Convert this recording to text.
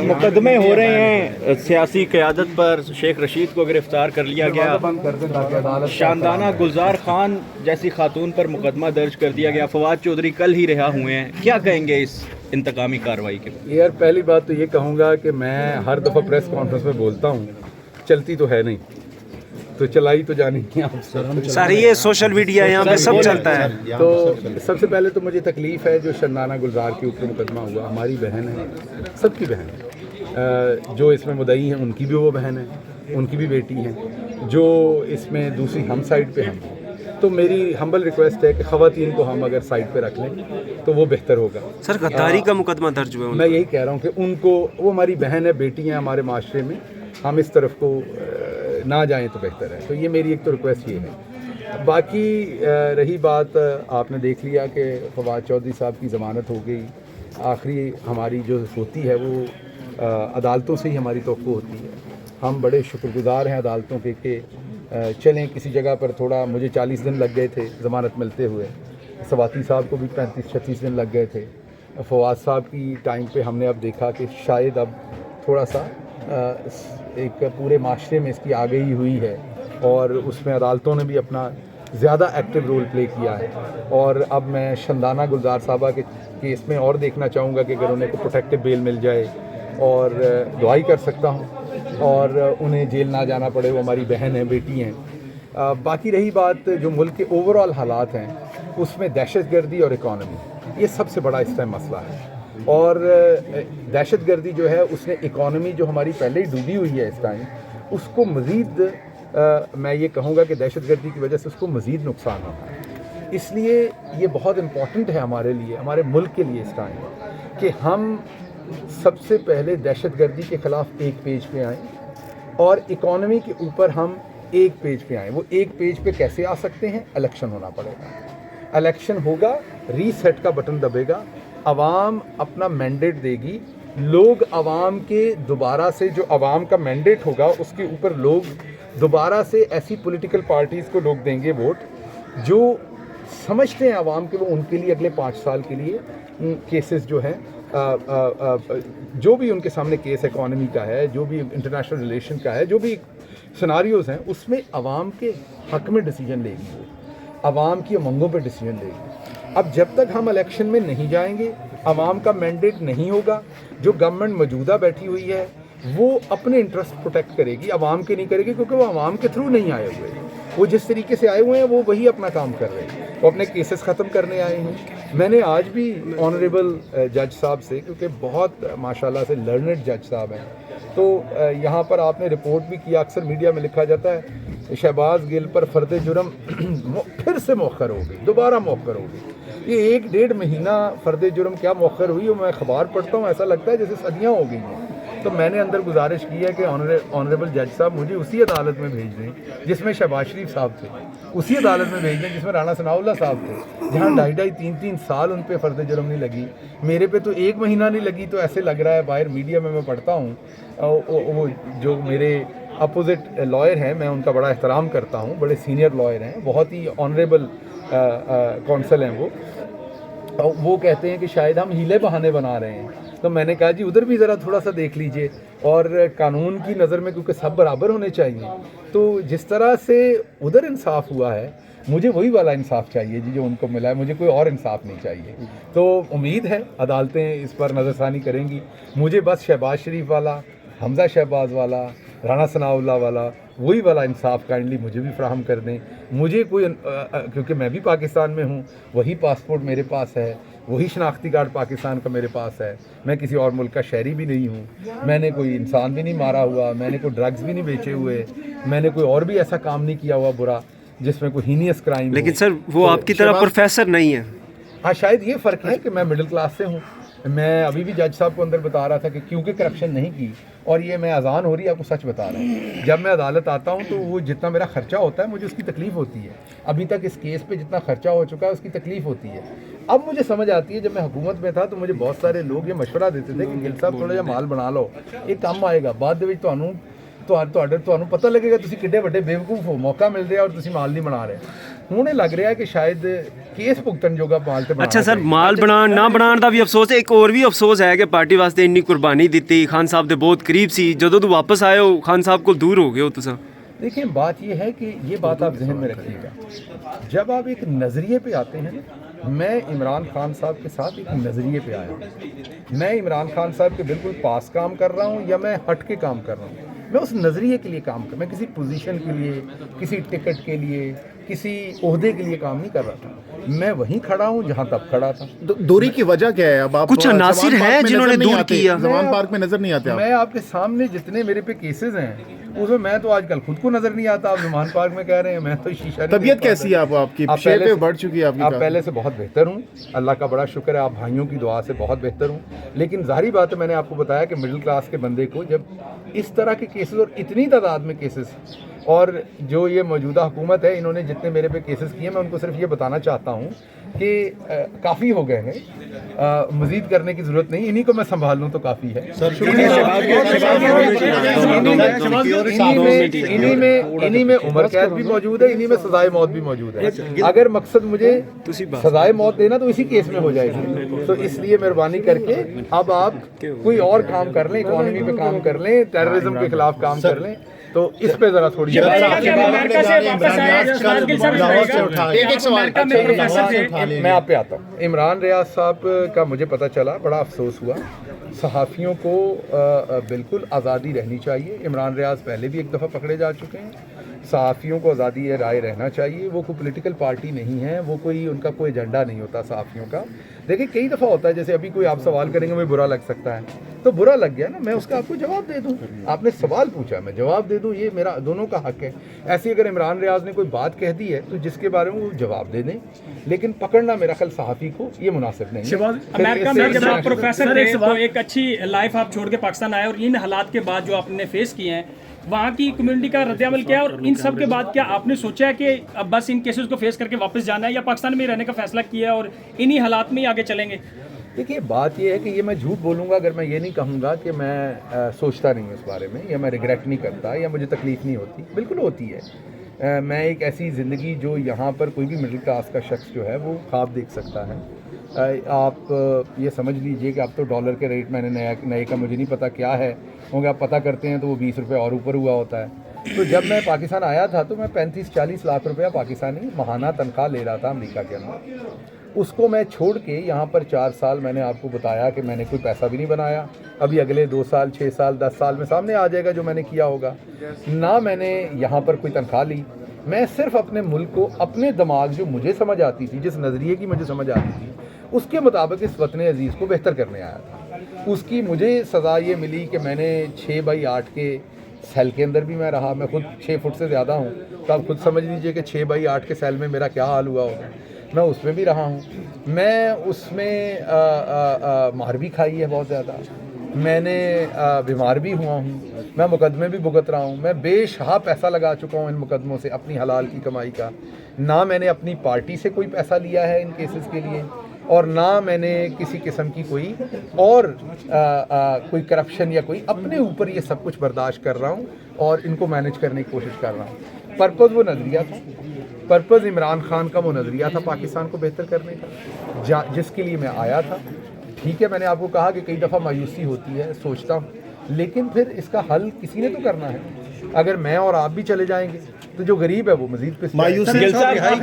مقدمے ہو رہے ہیں سیاسی قیادت پر، شیخ رشید کو گرفتار کر لیا گیا، شاندانہ گلزار خان جیسی خاتون پر مقدمہ درج کر دیا گیا، فواد چودھری کل ہی رہا ہوئے ہیں، کیا کہیں گے اس انتقامی کارروائی کے بارے میں؟ یار پہلی بات تو یہ کہوں گا کہ میں ہر دفعہ پریس کانفرنس میں بولتا ہوں، چلتی تو ہے نہیں تو چلائی تو جانی ہے آپ سے. سر یہ سوشل میڈیا یہاں پہ سب چلتا ہے. تو سب سے پہلے تو مجھے تکلیف ہے جو شاندانہ گلزار کے اوپر مقدمہ ہوا. ہماری بہن ہے، سب کی بہن ہے، جو اس میں مدعی ہیں ان کی بھی وہ بہن ہے، ان کی بھی بیٹی ہیں، جو اس میں دوسری ہم سائڈ پہ ہیں. تو میری ہمبل ریکویسٹ ہے کہ خواتین کو ہم اگر سائڈ پہ رکھ لیں تو وہ بہتر ہوگا. سر غداری کا مقدمہ درج ہوا ہے. میں یہی کہہ رہا ہوں کہ ان کو، وہ ہماری بہن ہے، بیٹی ہیں ہمارے معاشرے میں، ہم اس طرف کو نہ جائیں تو بہتر ہے. تو یہ میری ایک تو ریکویسٹ یہ ہے. باقی رہی بات، آپ نے دیکھ لیا کہ فواد چودھری صاحب کی ضمانت ہو گئی. آخری ہماری جو ہوتی ہے وہ عدالتوں سے ہی ہماری توقع ہوتی ہے. ہم بڑے شکر گزار ہیں عدالتوں کے کہ چلیں کسی جگہ پر تھوڑا، مجھے 40 دن لگ گئے تھے ضمانت ملتے ہوئے، سواتی صاحب کو بھی 35-36 دن لگ گئے تھے. فواد صاحب کی ٹائم پہ ہم نے اب دیکھا کہ شاید اب تھوڑا سا ایک پورے معاشرے میں اس کی آگہی ہوئی ہے اور اس میں عدالتوں نے بھی اپنا زیادہ ایکٹیو رول پلے کیا ہے. اور اب میں شاندانہ گلزار صاحبہ کے کیس میں اور دیکھنا چاہوں گا کہ اگر انہیں کو پروٹیکٹیو بیل مل جائے اور دعائی کر سکتا ہوں اور انہیں جیل نہ جانا پڑے. وہ ہماری بہن ہیں، بیٹی ہیں. باقی رہی بات جو ملک کے اوور آل حالات ہیں، اس میں دہشت گردی اور اکانومی، یہ سب سے بڑا اس ٹائم مسئلہ ہے. اور دہشت گردی جو ہے اس نے اکانومی جو ہماری پہلے ہی ڈوبی ہوئی ہے اس ٹائم، اس کو مزید میں یہ کہوں گا کہ دہشت گردی کی وجہ سے اس کو مزید نقصان ہوتا ہے. اس لیے یہ بہت امپورٹنٹ ہے ہمارے لیے، ہمارے ملک کے لیے اس ٹائم، کہ ہم سب سے پہلے دہشت گردی کے خلاف ایک پیج پہ آئیں اور اکانومی کے اوپر ہم ایک پیج پہ آئیں. وہ ایک پیج پہ کیسے آ سکتے ہیں؟ الیکشن ہونا پڑے گا. الیکشن ہوگا، ری سیٹ کا بٹن دبے گا، عوام اپنا مینڈیٹ دے گی. لوگ عوام کے دوبارہ سے، جو عوام کا مینڈیٹ ہوگا اس کے اوپر لوگ دوبارہ سے ایسی پولیٹیکل پارٹیز کو لوگ دیں گے ووٹ جو سمجھتے ہیں عوام کے وہ ان کے لیے اگلے 5 سال کے لیے کیسز جو ہیں، جو بھی ان کے سامنے کیس اکانومی کا ہے، جو بھی انٹرنیشنل ریلیشن کا ہے، جو بھی سناریوز ہیں، اس میں عوام کے حق میں ڈیسیجن لے گی، وہ عوام کی امنگوں پہ ڈیسیجن لے گی. اب جب تک ہم الیکشن میں نہیں جائیں گے، عوام کا مینڈیٹ نہیں ہوگا، جو گورنمنٹ موجودہ بیٹھی ہوئی ہے وہ اپنے انٹرسٹ پروٹیکٹ کرے گی، عوام کے نہیں کرے گی، کیونکہ وہ عوام کے تھرو نہیں آئے ہوئے ہیں. وہ جس طریقے سے آئے ہوئے ہیں وہ وہی اپنا کام کر رہے ہیں، وہ اپنے کیسز ختم کرنے آئے ہیں. میں نے آج بھی آنریبل جج صاحب سے، کیونکہ بہت ماشاءاللہ سے لرنڈ جج صاحب ہیں، تو یہاں پر آپ نے رپورٹ بھی کیا، اکثر میڈیا میں لکھا جاتا ہے شہباز گل پر فرد جرم پھر سے مؤخر ہو گئی، دوبارہ مؤخر ہو گئی. یہ 1-1.5 مہینہ فرد جرم کیا مؤخر ہوئی، اور میں اخبار پڑھتا ہوں ایسا لگتا ہے جیسے صدیاں ہو گئی ہیں. تو میں نے اندر گزارش کی ہے کہ آنریبل جج صاحب مجھے اسی عدالت میں بھیج دیں جس میں شہباز شریف صاحب تھے، اسی عدالت میں بھیج دیں جس میں رانا ثناء اللہ صاحب تھے، جہاں 2.5-3 سال ان پہ فرد جرم نہیں لگی. میرے پہ تو 1 مہینہ نہیں لگی. تو ایسے لگ رہا ہے، باہر میڈیا میں پڑھتا ہوں، وہ جو میرے اپوزٹ لائر ہیں، میں ان کا بڑا احترام کرتا ہوں، بڑے سینئر لائر ہیں، بہت ہی آنریبل کونسل ہیں وہ کہتے ہیں کہ شاید ہم ہیلے بہانے بنا رہے ہیں. تو میں نے کہا جی ادھر بھی ذرا تھوڑا سا دیکھ لیجئے، اور قانون کی نظر میں کیونکہ سب برابر ہونے چاہیے. تو جس طرح سے ادھر انصاف ہوا ہے، مجھے وہی والا انصاف چاہیے جی جو ان کو ملا ہے، مجھے کوئی اور انصاف نہیں چاہیے. تو امید ہے عدالتیں اس پر نظر ثانی کریں گی. مجھے بس شہباز شریف والا، حمزہ شہباز والا، رانا ثناء اللہ والا، وہی والا انصاف کائنڈلی مجھے بھی فراہم کر دیں. مجھے کوئی، کیونکہ میں بھی پاکستان میں ہوں، وہی پاسپورٹ میرے پاس ہے، وہی شناختی کارڈ پاکستان کا میرے پاس ہے. میں کسی اور ملک کا شہری بھی نہیں ہوں، میں نے کوئی انسان بھی نہیں مارا ہوا، میں نے کوئی ڈرگز بھی نہیں بیچے ہوئے، میں نے کوئی اور بھی ایسا کام نہیں کیا ہوا برا جس میں کوئی ہینیس کرائم. لیکن سر وہ آپ کی طرح پروفیسر نہیں ہے. ہاں شاید یہ فرق ہے کہ میں مڈل کلاس سے ہوں. میں ابھی بھی جج صاحب کو اندر بتا رہا تھا کہ کیونکہ کرپشن نہیں کی، اور یہ میں اذان ہو رہی ہے آپ کو سچ بتا رہا ہوں، جب میں عدالت آتا ہوں تو وہ جتنا میرا خرچہ ہوتا ہے مجھے اس کی تکلیف ہوتی ہے. ابھی تک اس کیس پہ جتنا خرچہ ہو چکا ہے اس کی تکلیف ہوتی ہے. اب مجھے سمجھ آتی ہے، جب میں حکومت میں تھا تو مجھے بہت سارے لوگ یہ مشورہ دیتے تھے کہ گل صاحب تھوڑا جہا مال بنا لو، یہ کم آئے گا بعد ਵਿੱਚ ਤੁਹਾਨੂੰ ਪਤਾ ਲੱਗੇਗਾ ਤੁਸੀਂ ਕਿੱਡੇ ਵੱਡੇ ਬੇਵਕੂਫ ਹੋ, ਮੌਕਾ ਮਿਲ ਰਿਹਾ ਔਰ ਤੁਸੀਂ ਮਾਲ ਨਹੀਂ ਬਣਾ ਰਹੇ. ہوں لگ رہا ہے کہ شاید کیس ਭੁਗਤਣ ਜੋਗਾ ਮਾਲ ਤੇ ਅੱਛਾ ਸਰ, ਮਾਲ ਬਣਾਉਣ ਨਾ ਬਣਾਉਣ ਦਾ ਵੀ ਅਫਸੋਸ ਹੈ। ਇੱਕ ਹੋਰ ਵੀ ਅਫਸੋਸ ਹੈ ਕਿ ਪਾਰਟੀ ਵਾਸਤੇ ਇੰਨੀ ਕੁਰਬਾਨੀ ਦਿੱਤੀ, ਖਾਨ ਸਾਹਿਬ ਦੇ ਬਹੁਤ ਕਰੀਬ ਸੀ, ਜਦੋਂ ਤੋਂ ਵਾਪਸ ਆਏ ਹੋ ਖਾਨ ਸਾਹਿਬ ਕੋਲ ਦੂਰ ਹੋ ਗਏ ਹੋ ਤੁਸੀਂ। دیکھیں بات یہ ہے کہ یہ بات آپ ذہن میں رکھیے گا، جب آپ ایک نظریے پہ آتے ہیں نا، میں عمران خان صاحب کے ساتھ ایک نظریے پہ آیا ہوں، میں عمران خان صاحب کے بالکل پاس کام کر رہا ہوں یا میں ہٹ کے کام کر رہا ہوں، میں اس نظریے کے لیے کام کر، میں کسی پوزیشن کے لیے، کسی ٹکٹ کے لیے، کسی عہدے کے لیے کام نہیں کر رہا تھا، میں وہیں کھڑا ہوں جہاں تب کھڑا تھا۔ دوری کی وجہ کیا ہے؟ اب آپ کچھ عناصر ہیں جنہوں نے دور کیا، زمان پارک میں نظر نہیں آتے آپ؟ میں آپ کے سامنے جتنے میرے پہ کیسز ہیں اس میں تو آج کل خود کو نظر نہیں آتا، آپ زمان پارک میں کہہ رہے ہیں، میں تو شیشہ نہیں۔ طبیعت کیسی ہے آپ کی؟ شیپ پہ بڑھ چکی ہے آپ کی؟ آپ پہلے سے بہت بہتر ہوں، اللہ کا بڑا شکر ہے، آپ بھائیوں کی دعا سے بہت بہتر ہوں، لیکن ظاہری بات ہے میں نے آپ کو بتایا کہ مڈل کلاس کے بندے کو جب اس طرح کے کیسز اور اتنی تعداد میں کیسز، اور جو یہ موجودہ حکومت ہے انہوں نے جتنے میرے پہ کیسز کیے، میں ان کو صرف یہ بتانا چاہتا ہوں کہ کافی ہو گئے ہیں، مزید کرنے کی ضرورت نہیں، انہی کو میں سنبھال لوں تو کافی ہے۔ انہی میں عمر قید بھی موجود ہے، انہی میں سزائے موت بھی موجود ہے۔ اگر مقصد مجھے سزائے موت دینا تو اسی کیس میں ہو جائے گی، تو اس لیے مہربانی کر کے اب آپ کوئی اور کام کر لیں، اکانومی پہ کام کر لیں، ٹیررزم کے خلاف کام کر لیں، تو اس پہ ذرا تھوڑی میں آپ پہ آتا ہوں۔ عمران ریاض صاحب کا مجھے پتہ چلا، بڑا افسوس ہوا، صحافیوں کو بالکل آزادی رہنی چاہیے، عمران ریاض پہلے بھی ایک دفعہ پکڑے جا چکے ہیں، صحافیوں کو آزادی رائے رہنا چاہیے، وہ کوئی پولیٹیکل پارٹی نہیں ہے، وہ کوئی ان کا کوئی ایجنڈا نہیں ہوتا صحافیوں کا۔ دیکھیں کئی دفعہ ہوتا ہے، جیسے ابھی کوئی آپ سوال کریں گے مجھے برا لگ سکتا ہے، تو برا لگ گیا نا، میں اس کا آپ کو جواب دے دوں، آپ نے سوال پوچھا میں جواب دے دوں، یہ میرا دونوں کا حق ہے۔ ایسے اگر عمران ریاض نے کوئی بات کہہ دی ہے تو جس کے بارے میں وہ جواب دے دیں، لیکن پکڑنا میرا خیال صحافی کو یہ مناسب نہیں ہے۔ امریکہ میں جب آپ پروفیسر تھے تو ایک اچھی لائف آپ چھوڑ کے پاکستان آئے، اور ان حالات کے بعد جو آپ نے فیس کیے ہیں وہاں کی کمیونٹی کا رد عمل کیا ہے، اور ان سب کے بعد کیا آپ نے سوچا ہے کہ اب بس ان کیسز کو فیس کر کے واپس جانا ہے، یا پاکستان میں رہنے کا فیصلہ کیا ہے اور انہی حالات میں ہی آگے چلیں گے؟ دیکھیے بات یہ ہے کہ یہ میں جھوٹ بولوں گا اگر میں یہ نہیں کہوں گا کہ میں سوچتا نہیں ہوں اس بارے میں، یا میں ریگریٹ نہیں کرتا، یا مجھے تکلیف نہیں ہوتی، بالکل ہوتی ہے۔ میں ایک ایسی زندگی جو یہاں پر کوئی بھی مڈل کلاس کا شخص جو ہے وہ خواب دیکھ سکتا ہے۔ آپ یہ سمجھ لیجئے کہ اب تو ڈالر کے ریٹ میں نے نئے کا مجھے نہیں پتا کیا ہے، کیونکہ آپ پتہ کرتے ہیں تو وہ 20 روپے اور اوپر ہوا ہوتا ہے۔ تو جب میں پاکستان آیا تھا تو میں 35-40 لاکھ روپیہ پاکستانی ماہانہ تنخواہ لے رہا تھا امریکہ کے اندر، اس کو میں چھوڑ کے یہاں پر 4 سال میں نے آپ کو بتایا کہ میں نے کوئی پیسہ بھی نہیں بنایا، ابھی اگلے 2 سال 6 سال 10 سال میں سامنے آ جائے گا جو میں نے کیا ہوگا، نہ میں نے یہاں پر کوئی تنخواہ لی، میں صرف اپنے ملک کو اپنے دماغ جو مجھے سمجھ آتی تھی، جس نظریے کی مجھے سمجھ آتی تھی اس کے مطابق اس وطن عزیز کو بہتر کرنے آیا تھا۔ اس کی مجھے سزا یہ ملی کہ میں نے 6/8 کے سیل کے اندر بھی میں رہا، میں خود 6 فٹ سے زیادہ ہوں، تو آپ خود سمجھ لیجئے کہ 6/8 کے سیل میں میرا کیا حال ہوا ہوگا، میں اس میں بھی رہا ہوں، میں اس میں مار بھی کھائی ہے بہت زیادہ، میں نے بیمار بھی ہوا ہوں، میں مقدمے بھی بھگت رہا ہوں، میں بے شہا پیسہ لگا چکا ہوں ان مقدموں سے اپنی حلال کی کمائی کا، نہ میں نے اپنی پارٹی سے کوئی پیسہ لیا ہے ان کیسز کے لیے، اور نہ میں نے کسی قسم کی کوئی اور کوئی کرپشن یا کوئی، اپنے اوپر یہ سب کچھ برداشت کر رہا ہوں اور ان کو مینیج کرنے کی کوشش کر رہا ہوں۔ پرپز وہ نظریہ تھا، پرپز عمران خان کا وہ نظریہ تھا پاکستان کو بہتر کرنے کا، جس کے لیے میں آیا تھا۔ ٹھیک ہے میں نے آپ کو کہا کہ کئی دفعہ مایوسی ہوتی ہے، سوچتا ہوں، لیکن پھر اس کا حل کسی نے تو کرنا ہے، اگر میں اور آپ بھی چلے جائیں گے تو جو غریب ہے وہ مزید پس